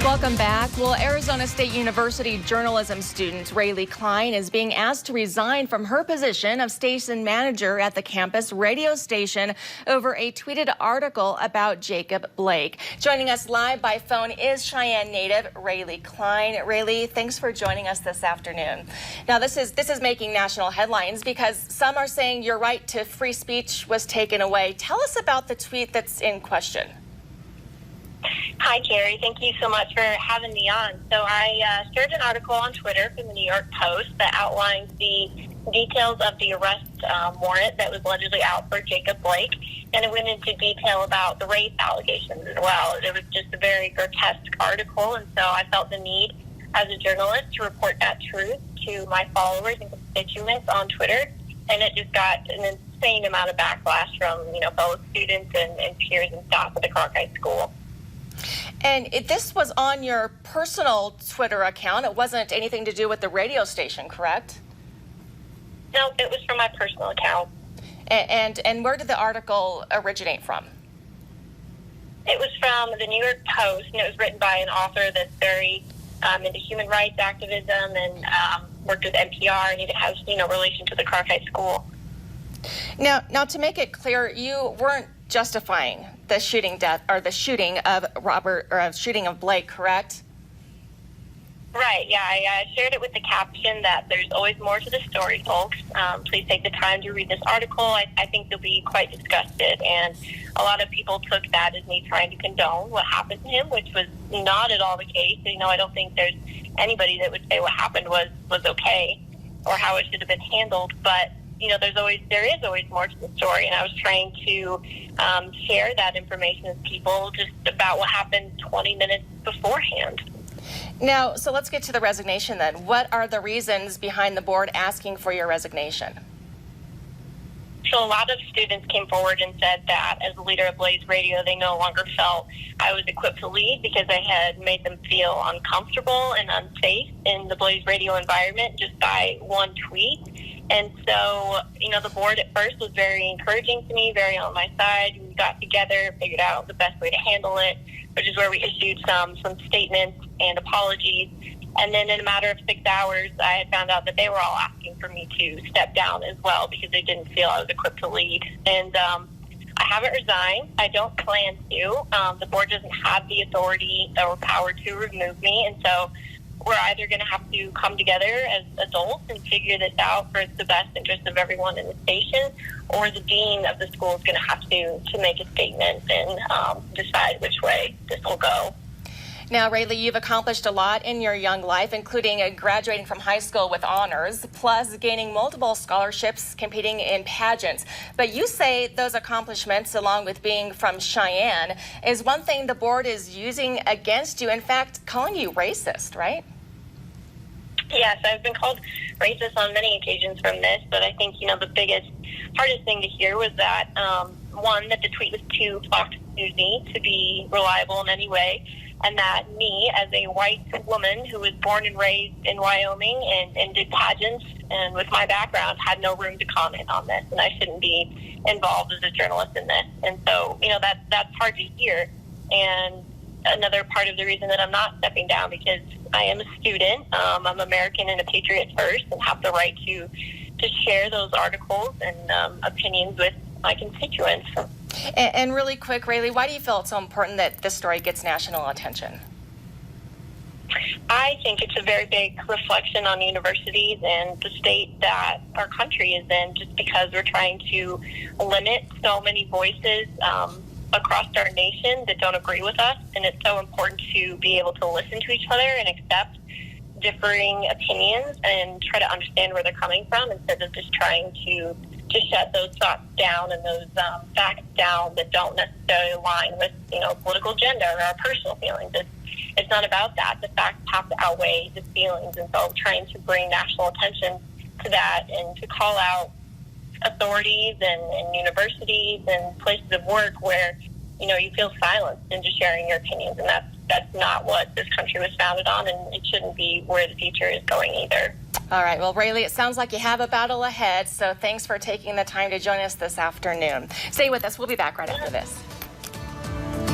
Welcome back. Well, Arizona State University journalism student Rae'Lee Klein is being asked to resign from her position of station manager at the campus radio station over a tweeted article about Jacob Blake. Joining us live by phone is Cheyenne native Rae'Lee Klein. Rae'Lee, thanks for joining us this afternoon. Now, this is making national headlines because some are saying your right to free speech was taken away. Tell us about the tweet that's in question. Hi, Carrie. Thank you so much for having me on. So I shared an article on Twitter from the New York Post that outlines the details of the arrest warrant that was allegedly out for Jacob Blake, and it went into detail about the rape allegations as well. It was just a very grotesque article, and so I felt the need as a journalist to report that truth to my followers and constituents on Twitter, and it just got an insane amount of backlash from fellow students and peers and staff at the Clark High School. And this was on your personal Twitter account. It wasn't anything to do with the radio station, correct? No, it was from my personal account. And where did the article originate from? It was from the New York Post, and it was written by an author that's very into human rights activism and worked with NPR, and even has relation to the Clark High School. Now, to make it clear, you weren't justifying the shooting of Blake, correct? Right, yeah, I shared it with the caption that there's always more to the story, folks. Please take the time to read this article. I think you'll be quite disgusted. And a lot of people took that as me trying to condone what happened to him, which was not at all the case. I don't think there's anybody that would say what happened was okay or how it should have been handled. But there is always more to the story, and I was trying to share that information with people just about what happened 20 minutes beforehand. Now, so let's get to the resignation then. What are the reasons behind the board asking for your resignation? So a lot of students came forward and said that as the leader of Blaze Radio, they no longer felt I was equipped to lead because I had made them feel uncomfortable and unsafe in the Blaze Radio environment just by one tweet. And so, the board at first was very encouraging to me, very on my side. We got together, figured out the best way to handle it, which is where we issued some statements and apologies. And then in a matter of 6 hours, I had found out that they were all asking for me to step down as well because they didn't feel I was equipped to lead. And I haven't resigned. I don't plan to. The board doesn't have the authority or power to remove me. And so we're either going to have to come together as adults and figure this out for the best interest of everyone in the station, or the dean of the school is going to have to make a statement and decide which way this will go. Now, Rae'Lee, you've accomplished a lot in your young life, including graduating from high school with honors, plus gaining multiple scholarships, competing in pageants. But you say those accomplishments, along with being from Cheyenne, is one thing the board is using against you, in fact, calling you racist, right? Yes, I've been called racist on many occasions from this, but I think, the hardest thing to hear was that, one, that the tweet was too Fox Newsy to be reliable in any way, and that me, as a white woman who was born and raised in Wyoming and did pageants, and with my background, had no room to comment on this, and I shouldn't be involved as a journalist in this. And so, that's hard to hear. And another part of the reason that I'm not stepping down, because I am a student, I'm American and a patriot first, and have the right to share those articles and opinions with my constituents. And really quick, Rae'Lee, why do you feel it's so important that this story gets national attention? I think it's a very big reflection on universities and the state that our country is in, just because we're trying to limit so many voices across our nation that don't agree with us. And it's so important to be able to listen to each other and accept differing opinions and try to understand where they're coming from, instead of just trying to shut those thoughts down and those facts down that don't necessarily align with, political agenda or our personal feelings. It's not about that. The facts have to outweigh the feelings. And so I'm trying to bring national attention to that and to call out authorities and universities and places of work where, you feel silenced into sharing your opinions. And that's not what this country was founded on, and it shouldn't be where the future is going either. All right. Well, Rae'Lee, it sounds like you have a battle ahead, so thanks for taking the time to join us this afternoon. Stay with us. We'll be back right after this.